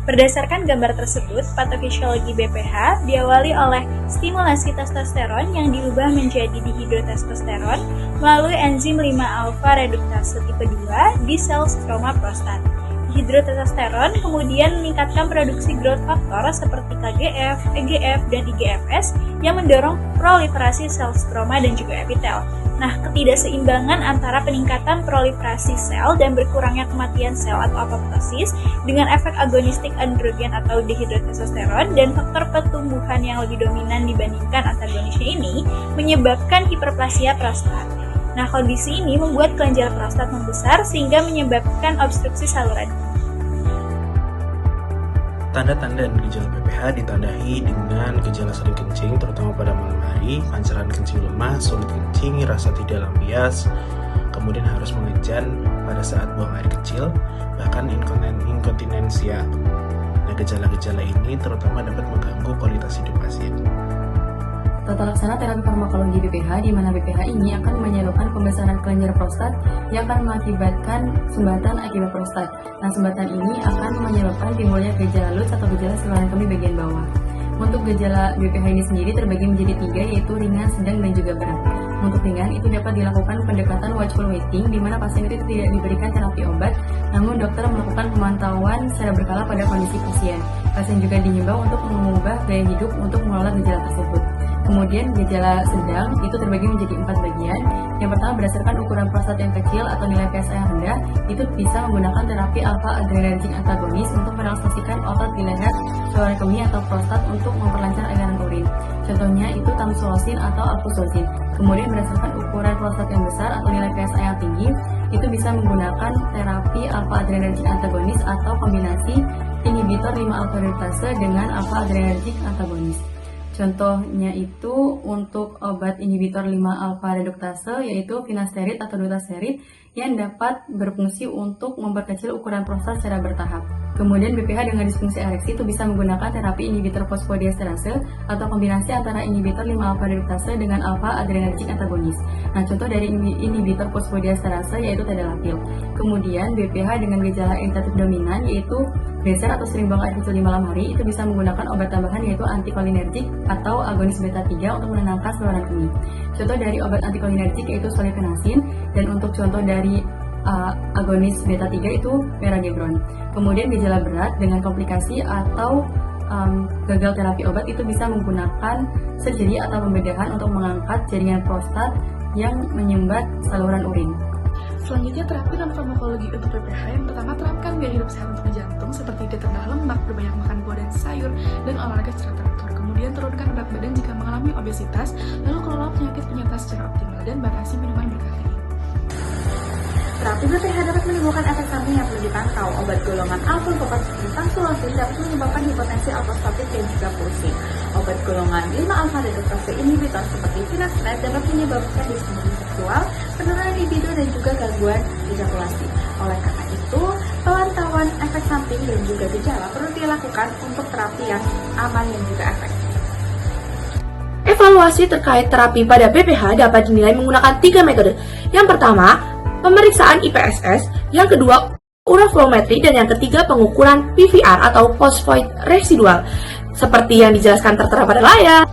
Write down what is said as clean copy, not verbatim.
Berdasarkan gambar tersebut, patofisiologi BPH diawali oleh stimulasi testosteron yang diubah menjadi dihidrotestosteron melalui enzim 5-alfa reduktase tipe 2 di sel stroma prostat. Dihidrotestosteron kemudian meningkatkan produksi growth factor seperti KGF, EGF, dan IGFS yang mendorong proliferasi sel stroma dan juga epitel. Nah, ketidakseimbangan antara peningkatan proliferasi sel dan berkurangnya kematian sel atau apoptosis dengan efek agonistik androgen atau dihidrotestosteron dan faktor pertumbuhan yang lebih dominan dibandingkan antagonisnya ini menyebabkan hiperplasia prostat. Nah, kondisi ini membuat kelenjar prostat membesar sehingga menyebabkan obstruksi saluran. Tanda-tanda dan gejala BPH ditandai dengan gejala sering kencing, terutama pada malam hari, pancaran kencing lemah, sulit kencing, rasa tidak lampias, kemudian harus mengejan pada saat buang air kecil, bahkan inkontinensia. Nah, gejala-gejala ini terutama dapat mengganggu kualitas hidup pasien. Tata laksana terapi farmakologi BPH, di mana BPH ini akan menyebabkan pembesaran kelenjar prostat yang akan mengakibatkan sumbatan akibat prostat. Nah, sumbatan ini akan menyebabkan timbulnya gejala LUTS atau gejala saluran kemih bagian bawah. Untuk gejala BPH ini sendiri terbagi menjadi 3, yaitu ringan, sedang, dan juga berat. Untuk ringan, itu dapat dilakukan pendekatan watchful waiting, di mana pasien itu tidak diberikan terapi obat, namun dokter melakukan pemantauan secara berkala pada kondisi pasien. Pasien juga dihimbau untuk mengubah gaya hidup untuk mengelola gejala tersebut. Kemudian gejala sedang itu terbagi menjadi 4 bagian. Yang pertama, berdasarkan ukuran prostat yang kecil atau nilai PSA yang rendah, itu bisa menggunakan terapi alpha adrenergic antagonis untuk merelaksasikan otot di leher saluran kemih atau prostat untuk memperlancar aliran urin. Contohnya itu tamsulosin atau alfuzosin. Kemudian berdasarkan ukuran prostat yang besar atau nilai PSA yang tinggi, itu bisa menggunakan terapi alpha adrenergic antagonis atau kombinasi inhibitor 5-alfa reduktase dengan alpha adrenergic antagonis. Contohnya itu untuk obat inhibitor 5-alfa reduktase yaitu finasterid atau dutasterid yang dapat berfungsi untuk memperkecil ukuran prostat secara bertahap. Kemudian BPH dengan disfungsi ereksi itu bisa menggunakan terapi inhibitor fosfodiesterase atau kombinasi antara inhibitor 5-alfa reduktase dengan alpha adrenergic antagonis. Nah, contoh dari inhibitor fosfodiesterase yaitu tadalafil. Kemudian BPH dengan gejala iritatif dominan yaitu geser atau sering buang air kecil di malam hari itu bisa menggunakan obat tambahan yaitu antikolinergik atau agonis beta 3 untuk menenangkan saluran kemih. Contoh dari obat antikolinergik yaitu solifenasin, dan untuk contoh dari agonis beta 3 itu mirabegron. Kemudian gejala berat dengan komplikasi atau gagal terapi obat itu bisa menggunakan surgery atau pembedahan untuk mengangkat jaringan prostat yang menyumbat saluran urin. Selanjutnya, terapi non farmakologi untuk BPH. Yang pertama, terapkan gaya hidup sehat untuk jantung seperti diet rendah lemak, berbanyak makan buah dan sayur, dan olahraga secara teratur. Kemudian turunkan berat badan jika mengalami obesitas, lalu kelola penyakit penyerta secara optimal dan batasi minuman berkafein. Terapi BPH dapat menimbulkan efek samping yang perlu dipantau. Obat golongan alfa-topat seperti tamsulosin dapat menyebabkan hipotensi aldosteronik dan juga pusing. Obat golongan 5-alfa reduktase inhibitor seperti finasteride dapat menyebabkan disfungsi seksual, penurunan libido dan juga gangguan ejakulasi. Oleh karena itu, pemantauan efek samping dan juga gejala perlu dilakukan untuk terapi yang aman dan juga efektif. Evaluasi terkait terapi pada BPH dapat dinilai menggunakan 3 metode. Yang pertama, pemeriksaan IPSS, yang kedua, uroflowmetri, dan yang ketiga, pengukuran PVR atau postvoid residual, seperti yang dijelaskan tertera pada layar.